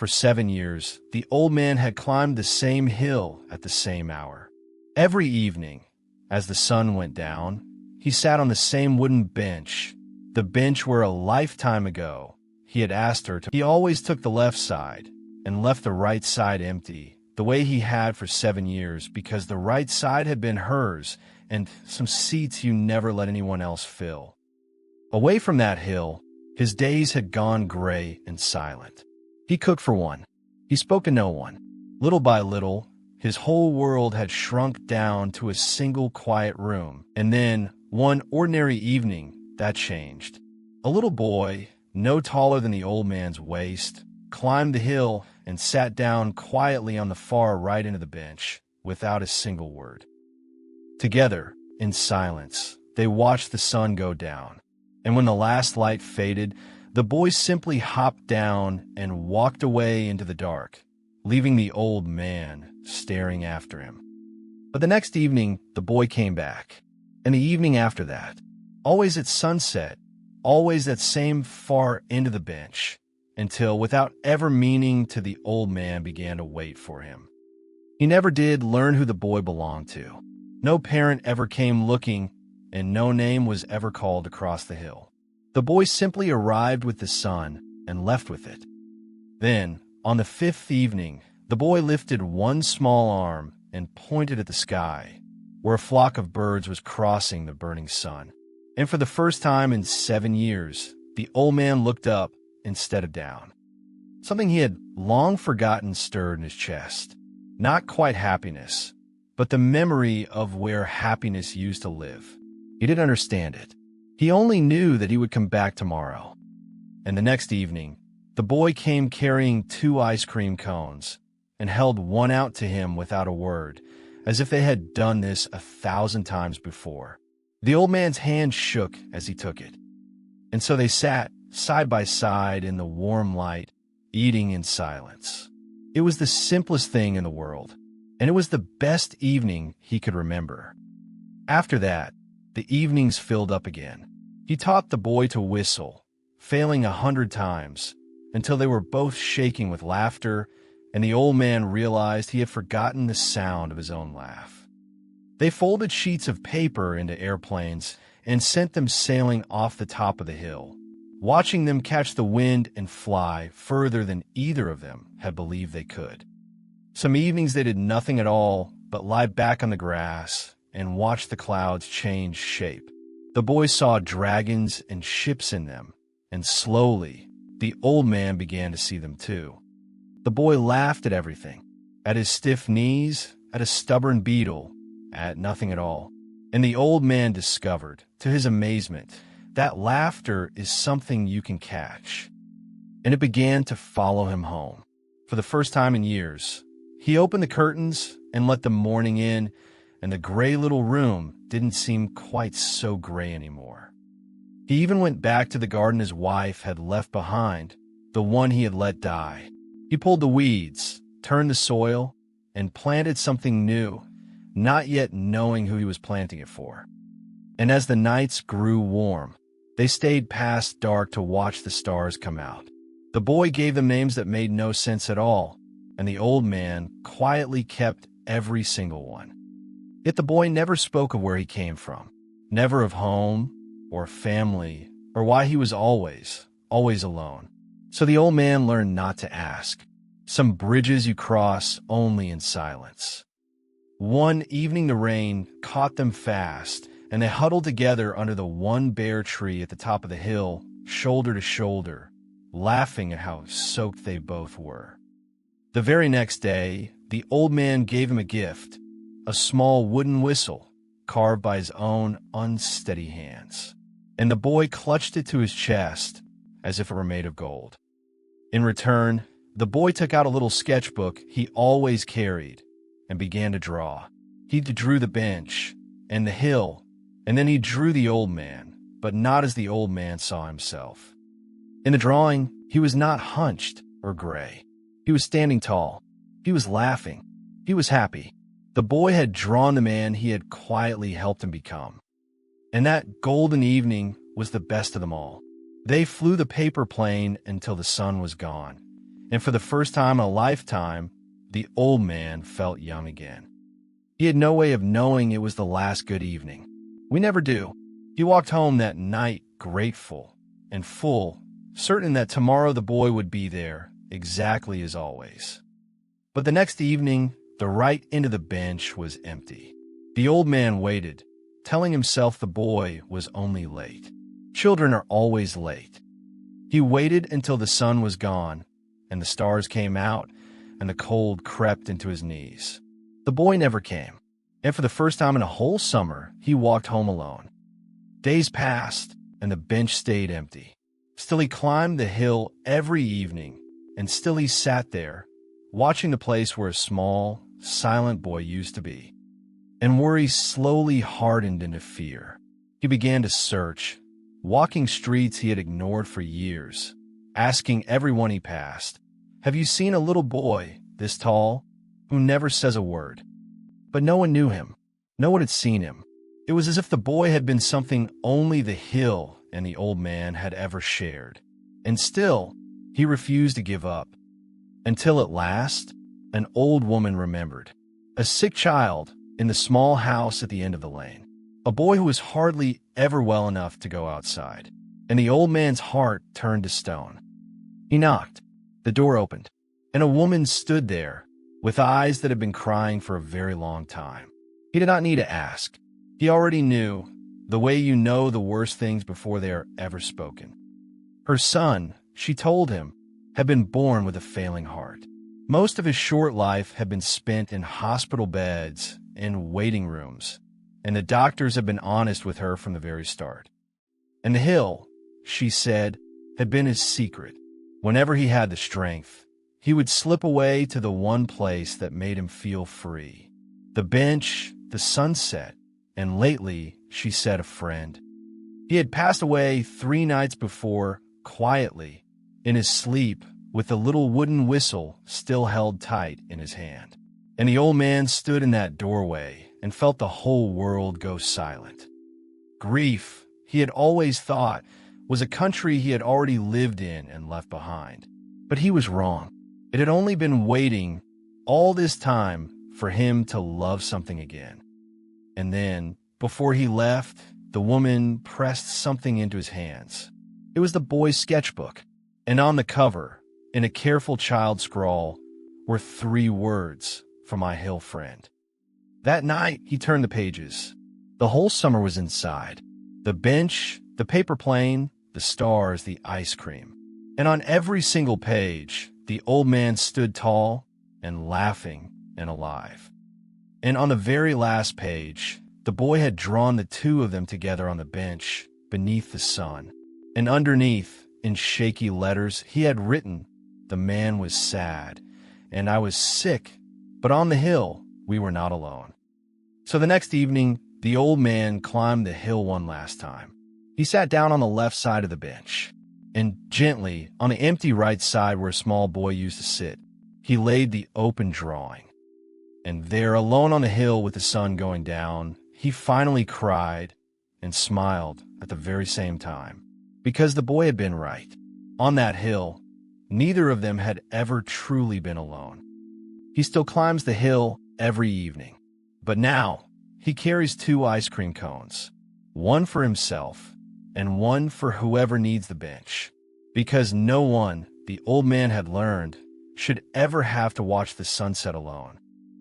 For 7 years, the old man had climbed the same hill at the same hour. Every evening, as the sun went down, he sat on the same wooden bench, the bench where a lifetime ago he had asked her to. He always took the left side and left the right side empty, the way he had for 7 years, because the right side had been hers and some seats you never let anyone else fill. Away from that hill, his days had gone gray and silent. He cooked for one. He spoke to no one. Little by little, his whole world had shrunk down to a single quiet room. And then, one ordinary evening, that changed. A little boy, no taller than the old man's waist, climbed the hill and sat down quietly on the far right end of the bench, without a single word. Together, in silence, they watched the sun go down. And when the last light faded, the boy simply hopped down and walked away into the dark, leaving the old man staring after him. But the next evening, the boy came back, and the evening after that, always at sunset, always that same far end of the bench, until, without ever meaning to, the old man began to wait for him. He never did learn who the boy belonged to. No parent ever came looking, and no name was ever called across the hill. The boy simply arrived with the sun and left with it. Then, on the 5th evening, the boy lifted one small arm and pointed at the sky, where a flock of birds was crossing the burning sun. And for the first time in 7 years, the old man looked up instead of down. Something he had long forgotten stirred in his chest. Not quite happiness, but the memory of where happiness used to live. He didn't understand it. He only knew that he would come back tomorrow. And the next evening, the boy came carrying 2 ice cream cones and held one out to him without a word, as if they had done this 1,000 times before. The old man's hand shook as he took it. And so they sat side by side in the warm light, eating in silence. It was the simplest thing in the world, and it was the best evening he could remember. After that, the evenings filled up again. He taught the boy to whistle, failing 100 times, until they were both shaking with laughter, and the old man realized he had forgotten the sound of his own laugh. They folded sheets of paper into airplanes and sent them sailing off the top of the hill, watching them catch the wind and fly further than either of them had believed they could. Some evenings they did nothing at all but lie back on the grass and watch the clouds change shape. The boy saw dragons and ships in them, and slowly, the old man began to see them too. The boy laughed at everything, at his stiff knees, at a stubborn beetle, at nothing at all. And the old man discovered, to his amazement, that laughter is something you can catch. And it began to follow him home. For the first time in years, he opened the curtains and let the morning in, and the gray little room didn't seem quite so gray anymore. He even went back to the garden his wife had left behind, the one he had let die. He pulled the weeds, turned the soil, and planted something new, not yet knowing who he was planting it for. And as the nights grew warm, they stayed past dark to watch the stars come out. The boy gave them names that made no sense at all, and the old man quietly kept every single one. Yet the boy never spoke of where he came from, never of home or family or why he was always alone. So the old man learned not to ask. Some bridges you cross only in silence. One evening the rain caught them fast, and they huddled together under the one bare tree at the top of the hill, shoulder to shoulder, laughing at how soaked they both were. The very next day, the old man gave him a gift, a small wooden whistle carved by his own unsteady hands, and the boy clutched it to his chest as if it were made of gold. In return, the boy took out a little sketchbook he always carried and began to draw. He drew the bench and the hill, and then he drew the old man, but not as the old man saw himself. In the drawing, he was not hunched or gray. He was standing tall. He was laughing. He was happy. The boy had drawn the man he had quietly helped him become. And that golden evening was the best of them all. They flew the paper plane until the sun was gone, And for the first time in a lifetime, the old man felt young again. He had no way of knowing it was the last good evening. We never do. He walked home that night grateful and full, certain that tomorrow the boy would be there, exactly as always. But the next evening, the right end of the bench was empty. The old man waited, telling himself the boy was only late. Children are always late. He waited until the sun was gone, and the stars came out, and the cold crept into his knees. The boy never came, and for the first time in a whole summer, he walked home alone. Days passed, and the bench stayed empty. Still he climbed the hill every evening, and still he sat there, watching the place where a small, silent boy used to be. And worry slowly hardened into fear. He began to search, walking streets he had ignored for years, asking everyone he passed, "Have you seen a little boy this tall, who never says a word?" But no one knew him. No one had seen him. It was as if the boy had been something only the hill and the old man had ever shared. And still, he refused to give up. Until at last, an old woman remembered. A sick child in the small house at the end of the lane. A boy who was hardly ever well enough to go outside. And the old man's heart turned to stone. He knocked. The door opened, and a woman stood there, with eyes that had been crying for a very long time. He did not need to ask. He already knew, the way you know the worst things before they are ever spoken. Her son, she told him, had been born with a failing heart. Most of his short life had been spent in hospital beds and waiting rooms, and the doctors had been honest with her from the very start. And the hill, she said, had been his secret. Whenever he had the strength, he would slip away to the one place that made him feel free. The bench, the sunset, and lately, she said, a friend. He had passed away 3 nights before, quietly, in his sleep, with the little wooden whistle still held tight in his hand. And the old man stood in that doorway and felt the whole world go silent. Grief, he had always thought, was a country he had already lived in and left behind. But he was wrong. It had only been waiting all this time for him to love something again. And then, before he left, the woman pressed something into his hands. It was the boy's sketchbook, and on the cover, in a careful child scrawl, were 3 words for my hill friend. That night, he turned the pages. The whole summer was inside. The bench, the paper plane, the stars, the ice cream. And on every single page, the old man stood tall and laughing and alive. And on the very last page, the boy had drawn the 2 of them together on the bench beneath the sun. And underneath, in shaky letters, he had written, "The man was sad, and I was sick, but on the hill, we were not alone." So the next evening, the old man climbed the hill one last time. He sat down on the left side of the bench, and gently, on the empty right side where a small boy used to sit, he laid the open drawing. And there, alone on the hill with the sun going down, he finally cried and smiled at the very same time. Because the boy had been right. On that hill, neither of them had ever truly been alone. He still climbs the hill every evening. But now, he carries 2 ice cream cones, one for himself and one for whoever needs the bench. Because no one, the old man had learned, should ever have to watch the sunset alone.